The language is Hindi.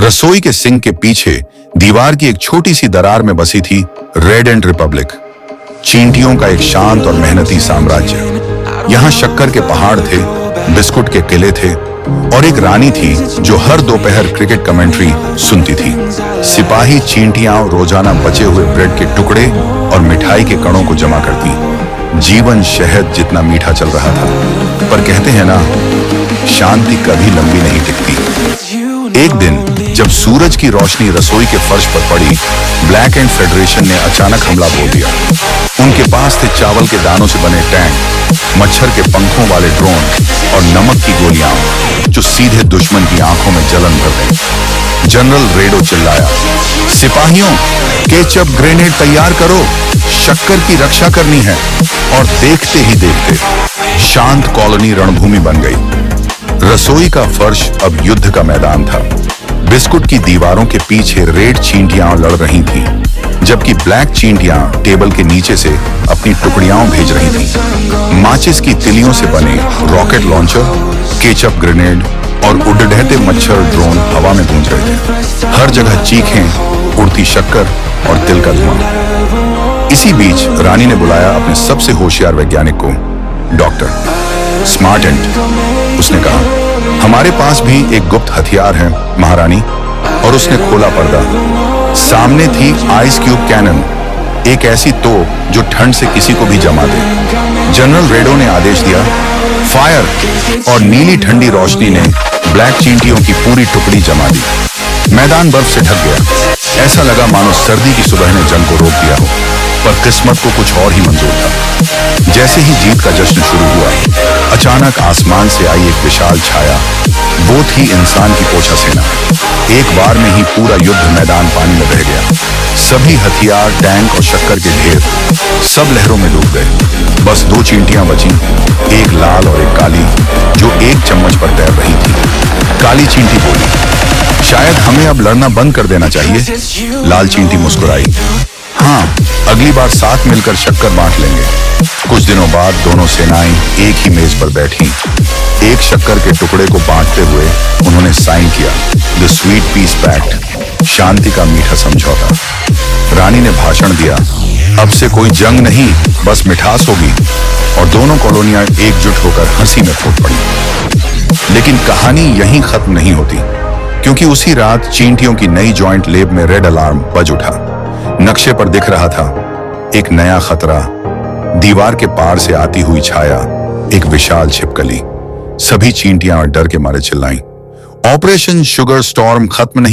रसोई के सिंक के पीछे दीवार की एक छोटी सी दरार में बसी थी रेड एंड रिपब्लिक, चींटियों का एक शांत और मेहनती साम्राज्य। यहाँ शक्कर के पहाड़ थे, बिस्कुट के किले थे और एक रानी थी जो हर दोपहर क्रिकेट कमेंट्री सुनती थी। सिपाही चींटियां रोजाना बचे हुए ब्रेड के टुकड़े और मिठाई के कणों को जमा करती। जीवन शहद जितना मीठा चल रहा था, पर कहते हैं ना, शांति कभी लंबी नहीं टिकती। एक दिन जब सूरज की रोशनी रसोई के फर्श पर पड़ी, ब्लैक एंड फेडरेशन ने अचानक हमला बोल दिया। उनके पास थे चावल के दानों से बने टैंक, मच्छर के पंखों वाले ड्रोन और नमक की गोलियां जो सीधे दुश्मन की आंखों में जलन भर दें। जनरल रेडो चिल्लाया, सिपाहियों, केचप ग्रेनेड तैयार करो, शक्कर की रक्षा करनी है। और देखते ही देखते शांत कॉलोनी रणभूमि बन गई। रसोई का फर्श अब युद्ध का मैदान था। बिस्कुट की दीवारों के पीछे रेड चींटियां लड़ रही थीं, जबकि ब्लैक चींटियां टेबल के नीचे से अपनी टुकड़ियां भेज रही थीं। माचिस की तिलियों से बने रॉकेट लॉन्चर, केचप ग्रेनेड और उड़ढहते मच्छर ड्रोन हवा में गूंज रहे थे। हर जगह चीखें, उड़ती शक्कर और तिल का धुआं। इसी बीच रानी ने बुलाया अपने सबसे होशियार वैज्ञानिक को, डॉक्टर स्मार्ट एंड। उसने कहा, हमारे पास भी एक गुप्त हथियार है महारानी। और उसने खोला पर्दा। सामने थी आइस क्यूब कैनन, एक ऐसी तोप जो ठंड से किसी को भी जमा दे। जनरल रेडो ने आदेश दिया, फायर, और नीली ठंडी रोशनी ने ब्लैक चींटियों की पूरी टुकड़ी जमा दी। मैदान बर्फ से ढक गया। ऐसा लगा मानो सर्दी की सुबह ने जंग को रोक दिया हो, पर किस्मत को कुछ और ही मंजूर था। जैसे ही जीत का जश्न शुरू हुआ, अचानक आसमान से आई एक विशाल छाया। वो थी इंसान की पोछा सेना। एक बार में ही पूरा युद्ध मैदान पानी में बह गया। सभी हथियार, टैंक और शक्कर के ढेर सब लहरों में डूब गए। बस दो चींटियां बची, एक लाल और एक काली, जो एक चम्मच पर तैर रही थी। काली चींटी बोली, शायद हमें अब लड़ना बंद कर देना चाहिए। लाल चींटी मुस्कुराई, हाँ, अगली बार साथ मिलकर शक्कर बांट लेंगे। कुछ दिनों बाद दोनों सेनाएं एक ही मेज पर बैठी। एक शक्कर के टुकड़े को बांटते हुए उन्होंने साइन किया, द स्वीट पीस पैक्ट, शांति का मीठा समझौता। रानी ने भाषण दिया, अब से कोई जंग नहीं, बस मिठास होगी। और दोनों कॉलोनियां एकजुट होकर हंसी में फूट पड़ी। लेकिन कहानी यहीं खत्म नहीं होती, क्योंकि उसी रात चींटियों की नई जॉइंट लेब में रेड अलार्म बज उठा। नक्शे पर दिख रहा था एक नया खतरा, दीवार के पार से आती हुई छाया, एक विशाल छिपकली। सभी चींटियां डर के मारे चिल्लाईं, ऑपरेशन शुगर स्टॉर्म खत्म नहीं।